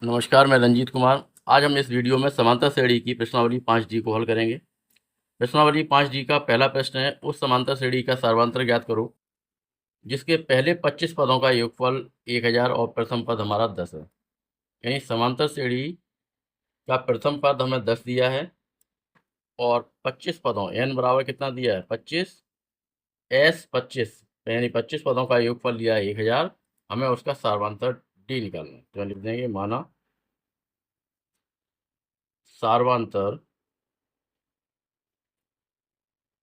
नमस्कार, मैं रंजीत कुमार। आज हम इस वीडियो में समांतर श्रेणी की प्रश्नावली 5D को हल करेंगे। प्रश्नावली 5D का पहला प्रश्न है, उस समांतर श्रेणी का सर्वांतर ज्ञात करो जिसके पहले 25 पदों का योगफल 1000 और प्रथम पद हमारा 10 है। यानी समांतर श्रेणी का प्रथम पद हमें 10 दिया है और 25 पदों n बराबर कितना दिया है 25 s 25 यानी 25 पदों का योगफल दिया है 1000। हमें उसका सर्वांतर d निकालना है। तो लिख देंगे माना सर्वांतर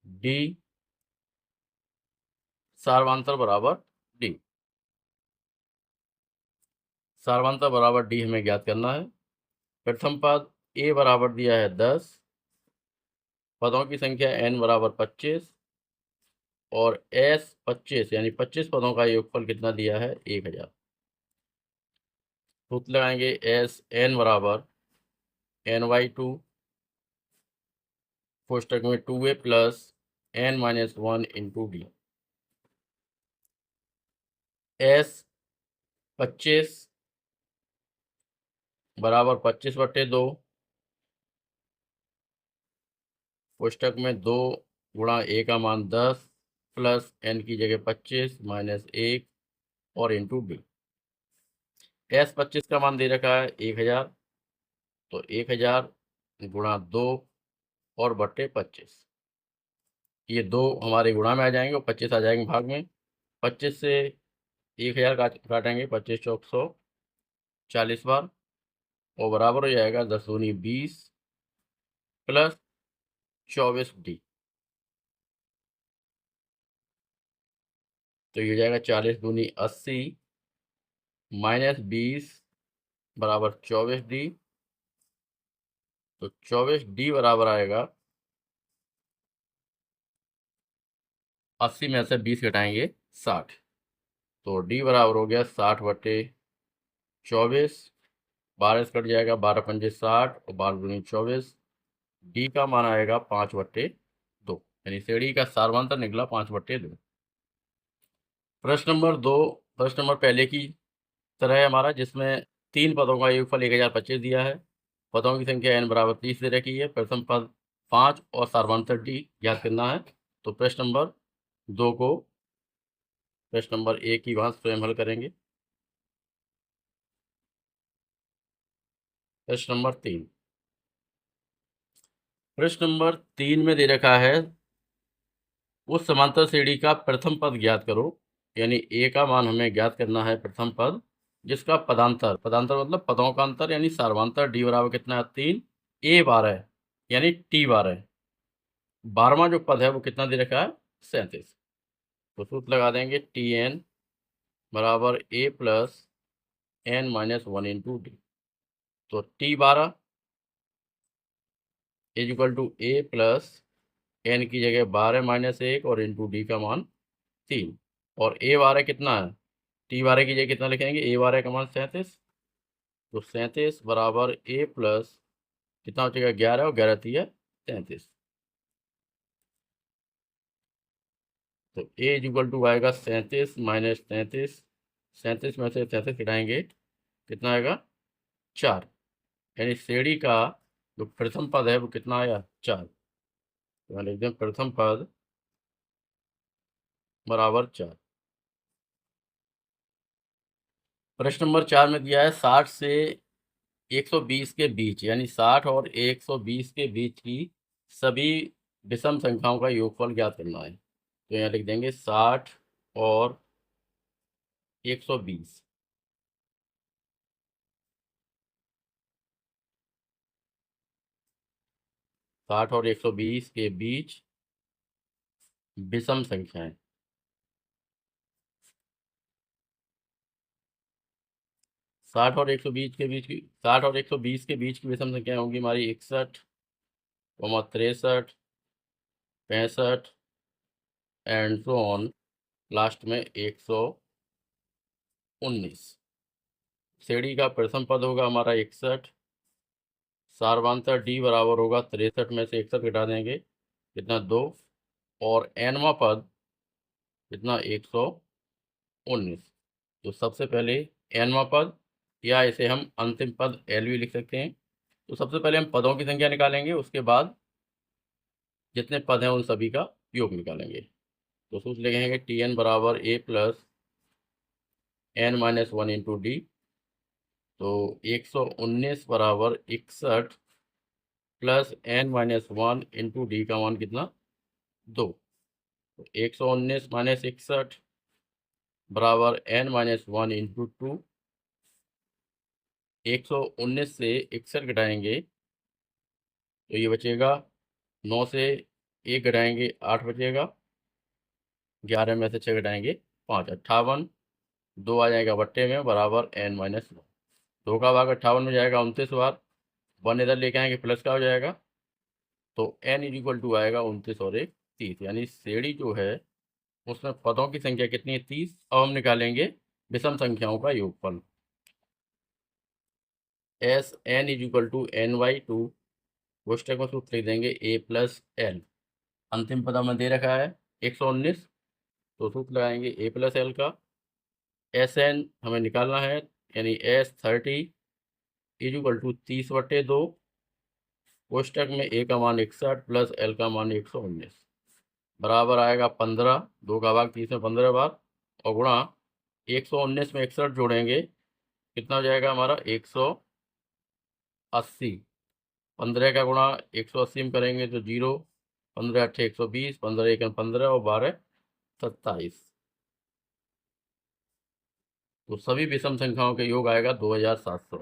d सर्वांतर बराबर d। सर्वांतर बराबर d हमें ज्ञात करना है। प्रथम पद a बराबर दिया है 10, पदों की संख्या n बराबर 25 और s 25 यानी 25 पदों का योगफल कितना दिया है 1000। सूत्र लगाएंगे s n बराबर n/2 कोष्टक में 2a plus n-1 into D. s 25 बराबर 25/2 कोष्टक में 2 गुणा a का मान 10 प्लस n की जगह 25 माइनस 1 और इंटू डी। s 25 का मान दे रखा है 1000, तो 1000 गुणा 2 और बट्टे 25। ये 2 हमारे गुणा में आ जाएंगे और 25 आ जाएंगे भाग में। 25 से 1000 काटेंगे, 25 चौक 100 40 बार और बराबर हो जाएगा 10 दूनी 20 प्लस 24d। तो ये हो जाएगा 40 दूनी 80 माइनस 20 बराबर 24d। तो 24d बराबर आएगा 80 में से 20 घटाएंगे 60, तो d बराबर हो गया 60/24। 12 से कट जाएगा, 12 पंजे 60 और 12 दूनी 24। डी का मान आएगा 5/2 यानी श्रेणी का सर्वांतर निकला 5/2। प्रश्न नंबर 2। प्रश्न नंबर पहले की तरह है हमारा, जिसमें 3 पदों का योगफल 1025 दिया है। पदों की संख्या n बराबर 30 दे रखी है। प्रथम पद 5 और सर्वांतर डी ज्ञात करना है। तो प्रश्न नंबर 2 को प्रश्न नंबर 1 की भांति स्वयं हल करेंगे। प्रश्न नंबर 3। प्रश्न नंबर 3 में दे रखा है, उस समांतर श्रेणी का प्रथम पद ज्ञात करो। यानी a का मान हमें ज्ञात करना है प्रथम पद, जिसका पदांतर, पदांतर मतलब पदों का अंतर, यानी सर्वांतर d बराबर कितना है 3 a 12 यानी t 12। 12वां जो पद है वो कितना दे रखा है 37। तो सूत्र लगा देंगे tn बराबर a plus n-1 into D. तो t 12 is equal to a plus n की जगह 12 माइनस 1 और इंटू डी का मान 3। और a 12 कितना है, t 12 की जगह कितना लिखेंगे, a 12 का मान 37। तो 37 बराबर a प्लस कितना हो जाएगा 11 और 11 थी है 33। तो a इज इक्वल टू आएगा 37 माइनस 33। 37 में से 33 घटाएंगे, कितना आएगा 4। यानी श्रेणी का जो प्रथम पद है वो कितना आया 4। तो यहाँ लिख दें प्रथम पद बराबर 4। प्रश्न नंबर 4 में दिया है 60 से 120 के बीच, यानी 60 और 120 के बीच की सभी विषम संख्याओं का योगफल ज्ञात करना है। तो यहाँ लिख देंगे 60 और 120। 60 और 120 के बीच विषम संख्याएं। 60 और 120 के बीच की 60 और 120 के बीच की विषम संख्याएं होंगी हमारी 61, 63, 65 एंड सो ऑन, लास्ट में 119। श्रेणी का प्रथम पद होगा हमारा 61। सार्वंतर डी बराबर होगा 63 में से 61 घटा देंगे, कितना 2। और nवां पद कितना 119। तो सबसे पहले nवां पद या इसे हम अंतिम पद एल भी लिख सकते हैं। तो सबसे पहले हम पदों की संख्या निकालेंगे, उसके बाद जितने पद हैं उन सभी का योग निकालेंगे। तो सूत्र लिखेंगे टी एन बराबर A plus N minus one into D. तो 119 बराबर 61 plus N minus one into D का मान कितना, 2। तो 119 माइनस 61 बराबर एन माइनस वन इंटू 2। 119 से 61 घटाएंगे तो ये बचेगा, 9 से 1 घटाएंगे 8 बचेगा, 11 में से 6 घटाएंगे 5, 58। 2 आ जाएगा बट्टे में बराबर एन माइनस वन। 2 का भाग 58 में जाएगा 29 बार, 1 इधर लेके आएंगे प्लस का हो जाएगा। तो एन इज इक्वल टू आएगा 29 और 1 30, यानी श्रेणी जो है उसमें पदों की संख्या कितनी है, 30। अब हम निकालेंगे विषम संख्याओं का योगफल। S N is equal to N by 2, कोष्टक में सूत्र लिख देंगे ए प्लस एल। अंतिम पद हमें दे रखा है 119, तो सूत्र लगाएंगे ए प्लस एल का। एस एन हमें निकालना है, यानी एस 30 इज इक्वल टू 30/2, कोष्टक में ए का मान 61 प्लस एल का मान 119 बराबर आएगा 15। 2 का भाग 30 में 15 बार, और गुणा 119 में 61 जोड़ेंगे कितना हो जाएगा हमारा 180। 15 का गुणा 180 में करेंगे तो 0, 15 8 120, 15 1 15 और 12 27। तो सभी विषम संख्याओं के योग आएगा 2700।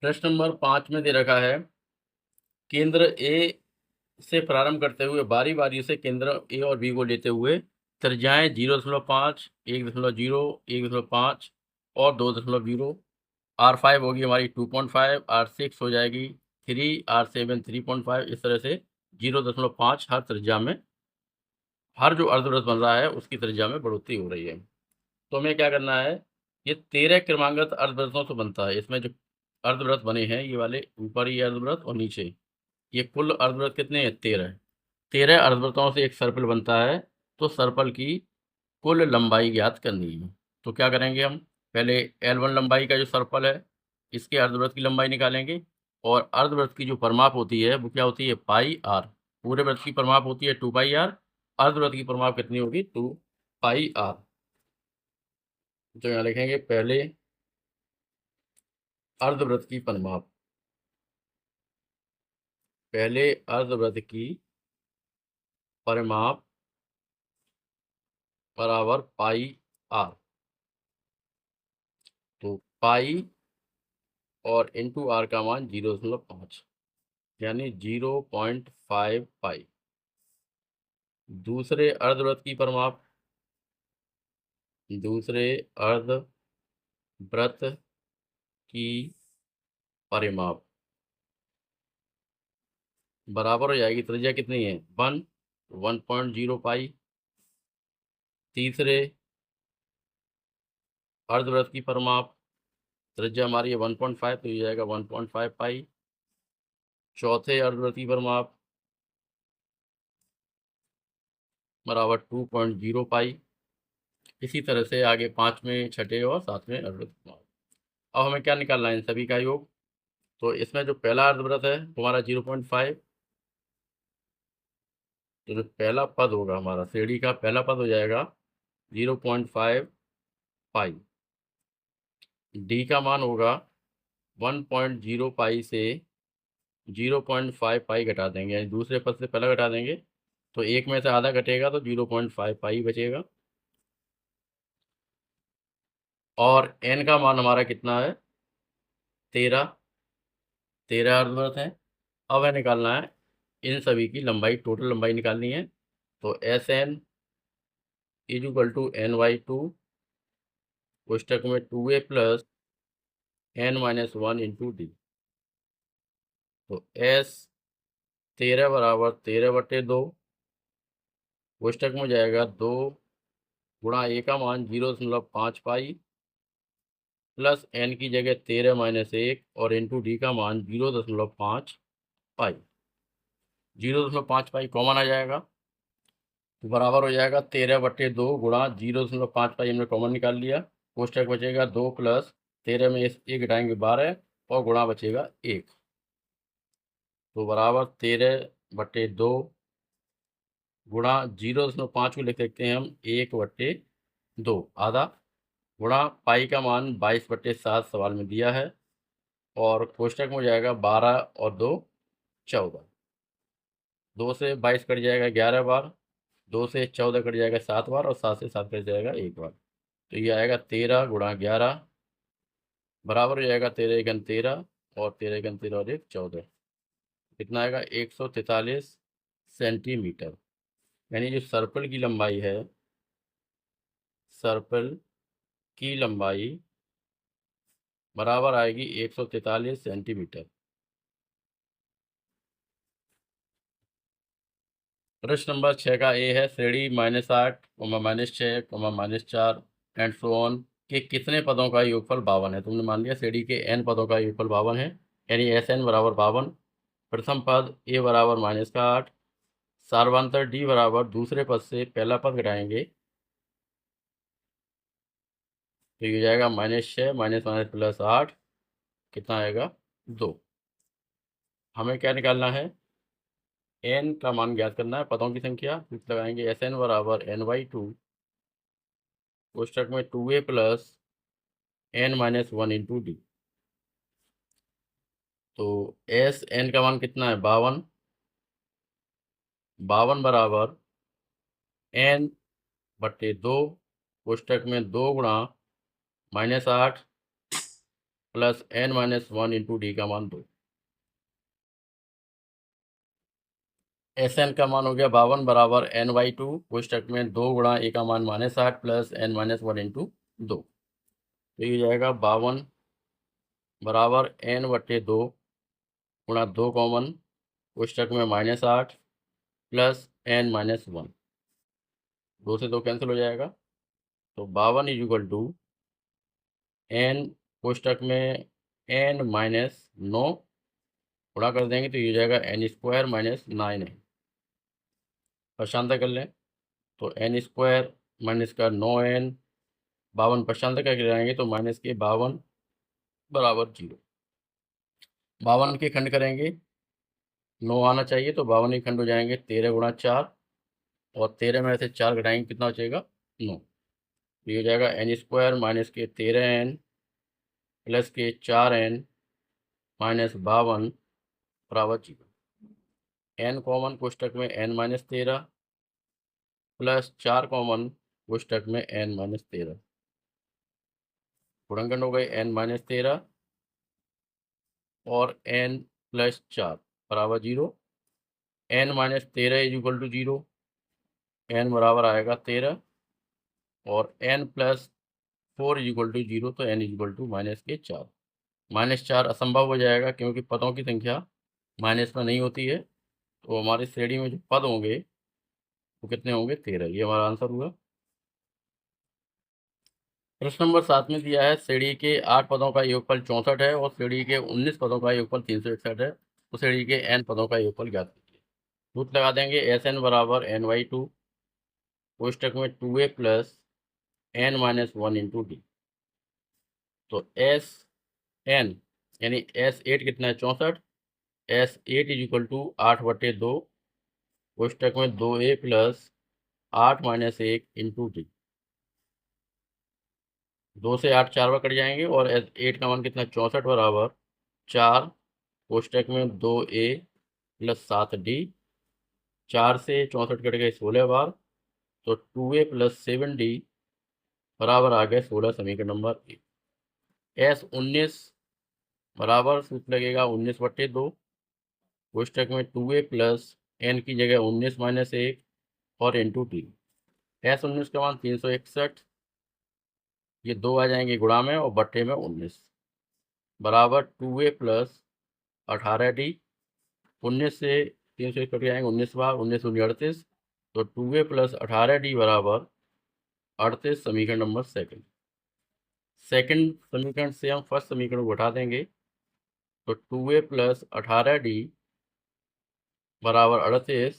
प्रश्न नंबर 5 में दे रखा है केंद्र ए से प्रारंभ करते हुए बारी बारी से केंद्र ए और बी को लेते हुए त्रिज्याएं 0.5, 1.0, 1.5 और 2.0। R5 होगी हमारी 2.5, R6 हो जाएगी 3, R7 3.5। इस तरह से 0.5 हर त्रिज्या में, हर जो अर्धवृत्त बन रहा है उसकी त्रिज्या में बढ़ोतरी हो रही है। तो हमें क्या करना है, ये 13 क्रमांगत अर्धवृत्तों से बनता है। इसमें जो अर्धवृत्त बने हैं ये वाले ऊपर ये अर्धवृत्त और नीचे, ये कुल अर्धवृत्त कितने हैं, 13। 13 अर्धवृत्तों से एक सर्कल बनता है। तो सर्कल की कुल लंबाई ज्ञात करनी है। तो क्या करेंगे हम, पहले L1 लंबाई का जो सर्कल है इसके अर्धवृत्त की लंबाई निकालेंगे, और अर्धवृत्त की जो परिमाप होती है वो क्या होती है, पाई आर। पूरे वृत्त की परिमाप होती है 2 पाई आर, अर्धवृत्त की परिमाप कितनी होगी, 2 पाई आर। तो यहाँ लिखेंगे पहले अर्धवृत्त की परिमाप, पहले अर्धवृत्त की परिमाप बराबर पाई आर। तो पाई और इंटू आर का मान 0.5, यानी 0.5 पाई। दूसरे अर्धवृत्त की परिमाप, दूसरे अर्धवृत्त की परिमाप बराबर हो जाएगी, त्रिज्या कितनी है 1.0 पाई। तीसरे अर्धवृत्त की परिमाप, त्रिज्या हमारी है 1.5, तो ये जाएगा 1.5 पाई। चौथे अर्धवृत्त की परिमाप बराबर 2.0 पाई। इसी तरह से आगे 5वें, 6ठे और 7वें अर्धवृत्त की परिमाप। अब हमें क्या निकालना है, इन सभी का योग। तो इसमें जो पहला अर्धवृत्त है हमारा 0.5, तो जो पहला पद होगा हमारा श्रेणी का पहला पद हो जाएगा 0.5 पाई। डी का मान होगा 1.0 पाई से 0.5 पाई घटा देंगे, यानी दूसरे पद से पहला घटा देंगे तो एक में से आधा घटेगा तो 0.5 पाई बचेगा। और एन का मान हमारा कितना है, 13। 13 अर्धवृत्त है। अब हमें निकालना है इन सभी की लंबाई, टोटल लंबाई निकालनी है। तो S N is equal to N by 2, कोष्टक में 2a plus N minus 1 into D. तो एस 13 बराबर 13/2, कोष्टक में जाएगा 2 गुणा ए का मान 0.5 पाई प्लस एन की जगह 13 माइनस 1 और इंटू डी का मान 0.5 पाई। 0.5 पाई कॉमन आ जाएगा तो बराबर हो जाएगा 13/2 गुणा 0.5 पाई, हमने कॉमन निकाल लिया। कोष्टक बचेगा 2 प्लस 13 में इस एक घटाएंगे 12 और गुणा बचेगा 1, तो बराबर 13/2 गुणा 0.5 को लिख सकते हैं हम 1/2 आधा गुणा पाई का मान 22/7 सवाल में दिया है और कोष्टक में हो जाएगा 12 और 2 14, 2 से 22 कट जाएगा 11 बार, 2 से 14 कट जाएगा 7 बार और 7 से 7 कट जाएगा 1 बार, तो ये आएगा 13 गुणा 11 बराबर हो जाएगा 13 और 13 और 1 14, कितना आएगा 143 सेंटीमीटर। यानी जो सर्कल की लंबाई है, सर्कल की लंबाई बराबर आएगी 143 सेंटीमीटर। प्रश्न नंबर 6 का ए है, श्रेणी -8, -6, -4 एंड सो ऑन के कितने पदों का योगफल 52 है। तुमने मान लिया श्रेणी के n पदों का योगफल 52 है, यानी SN बराबर 52। प्रथम पद a बराबर -8, सार्वंतर d बराबर दूसरे पद से पहला पद घटाएंगे तो ये हो जाएगा -6 माइनस प्लस 8, कितना आएगा 2। हमें क्या निकालना है, n का मान ज्ञात करना है, पदों की संख्या लगाएंगे SN बराबर n/2 कोष्टक में 2a plus n-1 into D, तो SN का मान कितना है 52, 52 बराबर n/2 कोष्टक में 2 गुणा -8 प्लस n-1 इंटू डी का मान 2। SN का मान हो गया 52 बराबर n/2 कोष्टक में 2 गुणा a का मान -8 प्लस n-1 इंटू 2, तो ये जाएगा 52 बराबर n/2 गुणा 2 कॉमन कोष्टक में -8 प्लस n-1, 2 से 2 कैंसिल हो जाएगा, तो 52 इक्वल टू n कोष्टक में n-9 गुणा कर देंगे तो ये हो जाएगा n² - 9n। पक्षांतर कर लें तो n² माइनस का 9n, 52 पक्षांतर करके जाएंगे तो माइनस के 52 बराबर 0। 52 के खंड करेंगे 9 आना चाहिए, तो 52 के खंड हो जाएंगे 13 गुणा 4 और 13 में से 4 घटाएंगे कितना बचेगा 9, तो ये हो जाएगा n² माइनस के 13n प्लस के 4n माइनस 52 बराबर 0। n कॉमन कोष्टक में n-13 प्लस 4 कॉमन कोष्टक में n-13, गुणनखंड हो गए n-13 और n प्लस 4 बराबर 0, n-13 is equal to 0, n बराबर आएगा 13 और n plus 4 is equal to 0, तो n इज इक्वल टू -4। -4 असंभव हो जाएगा क्योंकि पदों की संख्या माइनस में नहीं होती है, तो हमारी श्रेणी में जो पद होंगे वो कितने होंगे 13, ये हमारा आंसर हुआ। प्रश्न नंबर 7 में दिया है, श्रेणी के 8 पदों का योगफल 64 है और श्रेणी के 19 पदों का योगफल 361 है, तो श्रेणी के n पदों का योगफल ज्ञात कीजिए। सूत्र लगा देंगे SN बराबर n/2 कोष्टक में 2a plus n-1 into D, तो SN यानी S8 कितना है 64, S8 इज इक्वल टू 8/2 कोष्टक में 2a प्लस 8-1 इंटू डी, 2 से 8 4 बार कट जाएंगे और 8 का मान कितना 64 बराबर 4 कोष्टक में 2a प्लस 7d, 4 से 64 कट गए 16 बार, तो 2a प्लस 7d बराबर आ गया 16, समीकरण नंबर 1। S19 बराबर सूत्र लगेगा 19/2 कोष्टक में 2a प्लस n की जगह 19 माइनस 1 और इंटू टी। S19 का मान 361, ये 2 आ जाएंगे गुणा में और बट्टे में 19 बराबर 2a प्लस 18d, 19 से 301 कट जाएंगे 19 बार, 19 दूनी 38, तो 2a प्लस 18d बराबर 38, समीकरण नंबर सेकंड। सेकंड समीकरण से हम फर्स्ट समीकरण को उठा देंगे तो 2a प्लस 18d बराबर 38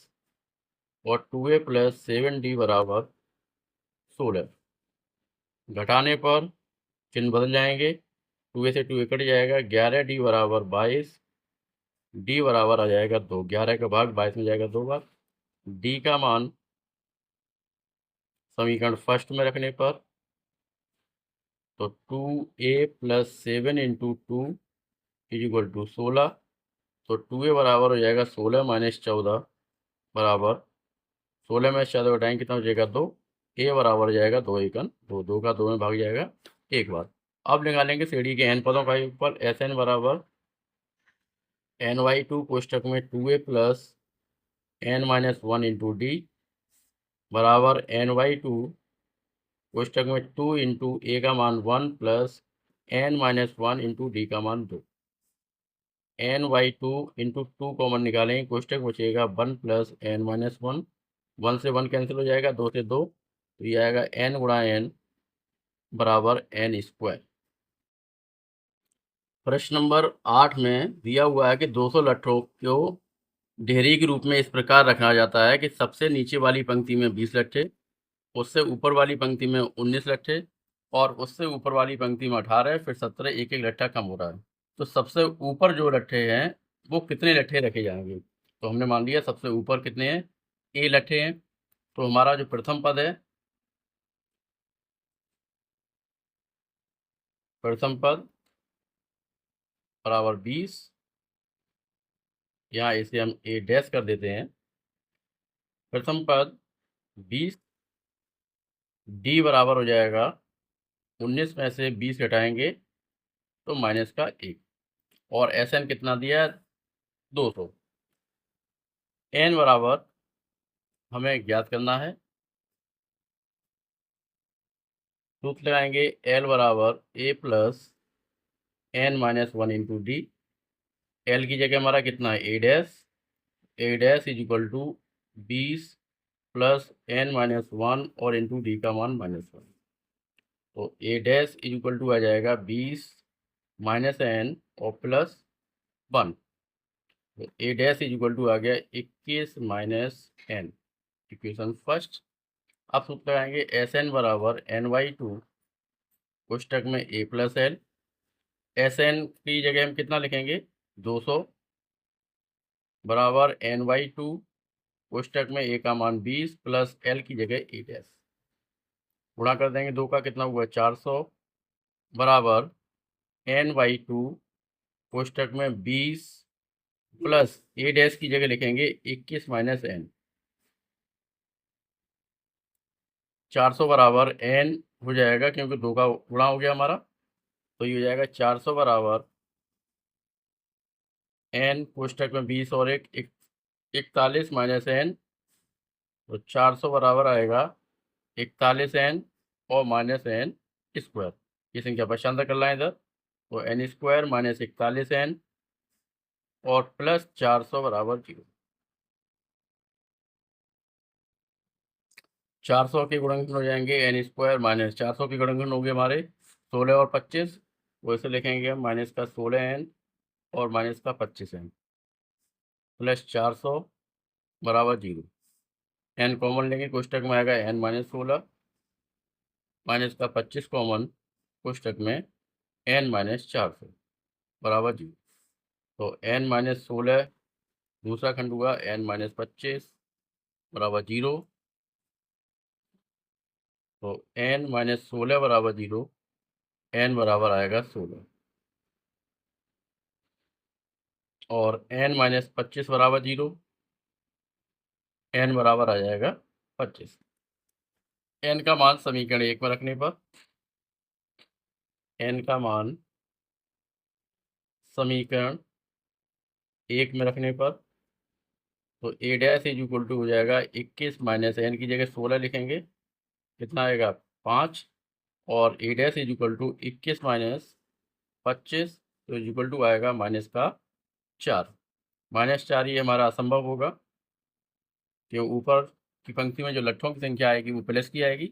और 2a प्लस 7d बराबर 16, घटाने पर चिन्ह बदल जाएंगे 2a से 2a कट जाएगा, 11d बराबर 22, d बराबर आ जाएगा 2, 11 का भाग 22 में जाएगा 2 बार। d का मान समीकरण फर्स्ट में रखने पर तो 2a plus 7 into 2 is equal to 16। तो 2a बराबर हो जाएगा 16 माइनस 14 बराबर 16 में 14 घटाएंगे कितना हो जाएगा 2। a बराबर हो जाएगा 2 एकन 2, 2 का 2 में भाग जाएगा एक बार। अब निकालेंगे सीढ़ी के n पदों का योगफल। Sn बराबर ny2 कोष्टक में 2a plus n minus 1 into D बराबर ny2 कोष्टक में 2 इंटू ए का मान 1 plus n minus 1 into D का मान 2। ny2 इंटू 2 कॉमन निकालेंगे, कोष्टक बचेगा 1 प्लस n माइनस 1, 1 से 1 कैंसिल हो जाएगा, 2 से 2, तो ये आएगा n गुणा n बराबर n स्क्वायर। प्रश्न नंबर 8 में दिया हुआ है कि 200 लट्ठों को ढेरी के रूप में इस प्रकार रखा जाता है कि सबसे नीचे वाली पंक्ति में 20 लट्ठे, उससे ऊपर वाली पंक्ति में 19 लट्ठे और उससे ऊपर वाली पंक्ति में 18, फिर 17, एक एक लट्ठा कम हो रहा है। तो सबसे ऊपर जो लट्ठे हैं वो कितने लट्ठे रखे जाएंगे। तो हमने मान लिया सबसे ऊपर कितने हैं, ए लट्ठे हैं। तो हमारा जो प्रथम पद है, प्रथम पद बराबर 20, यहाँ इसे हम ए डैश कर देते हैं। प्रथम पद 20, डी बराबर हो जाएगा 19 में से 20 घटाएंगे तो माइनस का 1, और एस एन कितना दिया है 200। एन बराबर हमें ज्ञात करना है, सूत्र लगाएंगे एल बराबर A plus N minus 1 into D. L की जगह हमारा कितना है A dash is equal to 20 plus N minus 1 और इंटू डी का मान -1। तो A dash is equal to आ जाएगा 20 माइनस एन और प्लस 1। तो A dash is equal to आ गया 21 माइनस एन, इक्वेशन फर्स्ट। अब सूत्र लगाएंगे एस एन बराबर ny2 कोष्टक में ए प्लस एल। एस एन की जगह हम कितना लिखेंगे 200 बराबर ny2 कोष्टक में ए का मान 20 प्लस एल की जगह ए डैश, गुणा कर देंगे, 2 का कितना हुआ 400 बराबर ny2 कोष्टक में 20 प्लस ए डैश की जगह लिखेंगे 21 माइनस एन। 400 बराबर एन हो जाएगा क्योंकि 2 का गुणा हो गया हमारा, तो ये हो जाएगा 400 बराबर एन कोष्टक में 20 और 41 माइनस एन। तो 400 बराबर आएगा 41 एन और माइनस एन स्क्वायर। ये संख्या पक्षांतर कर लाएं इधर, तो एन स्क्वायर माइनस 41 एन और प्लस 400 बराबर 0। 400 के गुणनखंड हो जाएंगे एन स्क्वायर माइनस 400 के गुणनखंड होंगे हमारे 16 और 25, वैसे लिखेंगे माइनस का 16 एन और माइनस का 25 एन प्लस 400 बराबर 0। एन कॉमन लेंगे, कोष्टक में आएगा एन माइनस 16 माइनस का 25 कॉमन, कोष्टक में एन माइनस 400 बराबर 0। तो एन माइनस 16 दूसरा खंड हुआ एन माइनस 25 बराबर 0। तो एन माइनस 16 बराबर 0, एन बराबर आएगा 16 और एन माइनस 25 बराबर 0, एन बराबर आ जाएगा 25। एन का मान समीकरण 1 में रखने पर, एन का मान समीकरण 1 में रखने पर तो A dash is equal to हो जाएगा 21 माइनस एन की जगह 16 लिखेंगे, कितना आएगा 5, और A dash is equal to 21 minus 25 तो इज इक्वल टू आएगा माइनस का 4। -4 ये हमारा असंभव होगा क्यों ऊपर की पंक्ति में जो लट्ठों की संख्या आएगी वो प्लस की आएगी।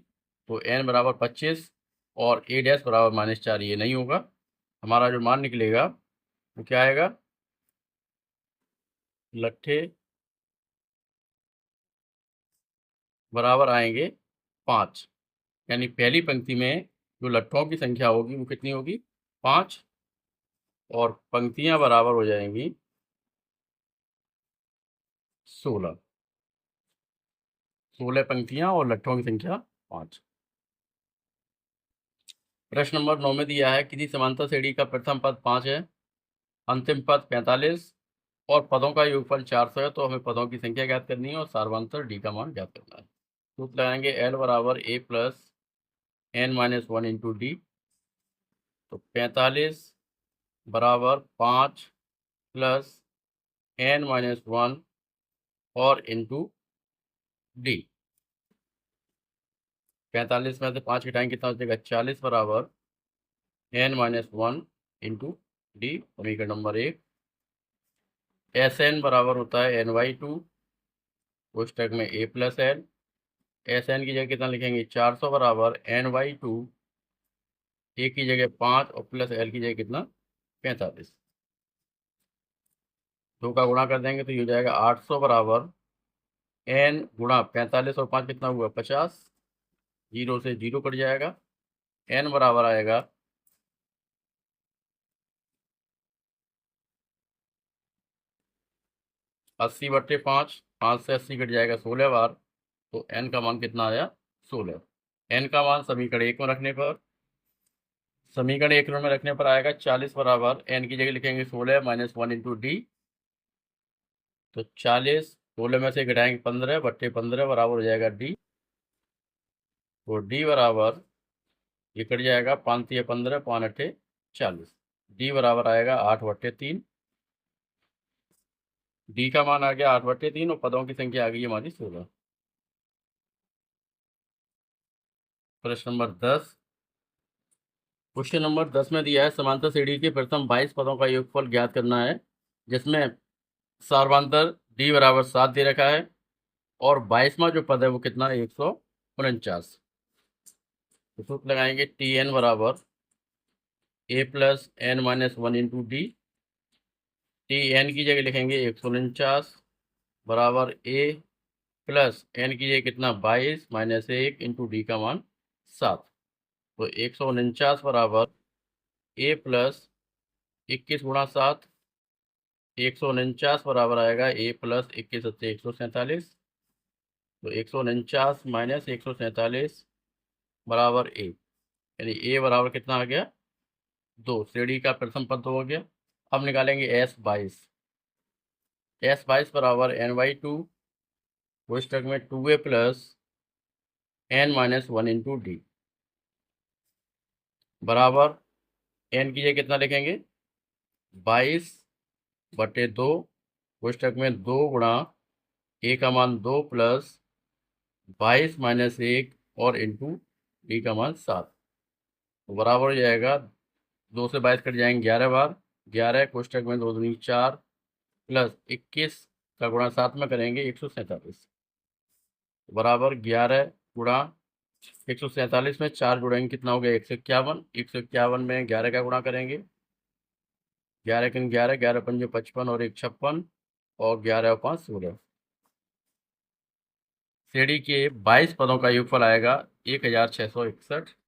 तो एन बराबर 25 और ए डैश बराबर -4 ये नहीं होगा। हमारा जो मान निकलेगा वो क्या आएगा, लट्ठे बराबर आएंगे 5, यानी पहली पंक्ति में जो लट्ठों की संख्या होगी वो कितनी होगी 5 और पंक्तियां बराबर हो जाएंगी 16। 16 पंक्तियां और लट्ठों की संख्या 5। प्रश्न नंबर 9 में दिया है किसी समांतर श्रेणी का प्रथम पद 5 है, अंतिम पद 45 और पदों का योगफल 400 है, तो हमें पदों की संख्या ज्ञात करनी है और सार्वंतर डी का मान ज्ञात करना है। सूत्र लगाएंगे एल बराबर A plus N minus 1 into D. तो 45 बराबर 5 प्लस एन माइनस 1 और इंटू डी। 45 में से 5 घटाएंगे कितना हो जाएगा 40 बराबर एन माइनस 1 इंटू डी। समीकरण नंबर 1। एस एन बराबर होता है एन वाई टू कोष्टक में ए प्लस एन। एस एन की जगह कितना लिखेंगे 400 बराबर एन वाई टू, ए की जगह 5 और प्लस एल की जगह कितना 45। 2 का गुणा कर देंगे तो ये हो जाएगा 800 बराबर एन गुणा 45 और 5 कितना हुआ 50। 0 से 0 कट जाएगा। एन बराबर आएगा 80/5। 5 से 80 कट जाएगा 16 बार, तो एन का मान कितना आया 16। एन का मान समीकरण 1 में रखने पर आएगा 40 बराबर एन की जगह लिखेंगे 16 माइनस 1 इंटू डी। तो 40 16 में से घटाएंगे 15/15 बराबर हो जाएगा डी। तो डी बराबर ये कट जाएगा 5 या 15 5 8 40। डी बराबर आएगा 8/3। डी का मान आ गया 8/3 और पदों की संख्या आ गई हमारी 16। प्रश्न नंबर 10। क्वेश्चन नंबर 10 में दिया है समांतर श्रेणी के प्रथम 22 पदों का योगफल ज्ञात करना है, जिसमें सार्वंतर डी बराबर 7 दे रखा है और 22वां जो पद है वो कितना 149। तो सूत्र लगाएंगे टी एन बराबर A plus N minus 1 into D. T N की जगह लिखेंगे 149 बराबर ए प्लस एन की जगह कितना 22 माइनस 1 इंटू डी का मान 7। तो 149 बराबर ए प्लस 21 गुणा 7। 149 बराबर आएगा ए प्लस 21 सत्ते 147। तो 149 माइनस 147 बराबर ए, यानी ए बराबर कितना आ गया 2। श्रेणी का प्रथम पद तो हो गया। अब निकालेंगे S22। S22 बराबर एन वाई टू कोष्टक में 2a plus N minus 1 into D बराबर एन की जगह कितना लिखेंगे 22/2 कोष्टक में 2 गुणा ए का मान 2 प्लस 22 माइनस 1 और इंटू डी का मान 7। तो बराबर हो जाएगा 2 से 22 कट जाएंगे 11 बार। 11 कोष्टक में 2 दूनी 4 प्लस 21 का गुणा 7 में करेंगे 147 बराबर 11 गुणा 147 में 4 जुड़ेंगे कितना हो गया 151। 151 में 11 का गुणा करेंगे 11 किन 11 11 पंजे 55 और 1 56 और 11 और 5 16। श्रेणी के 22 पदों का योगफल आएगा 1661।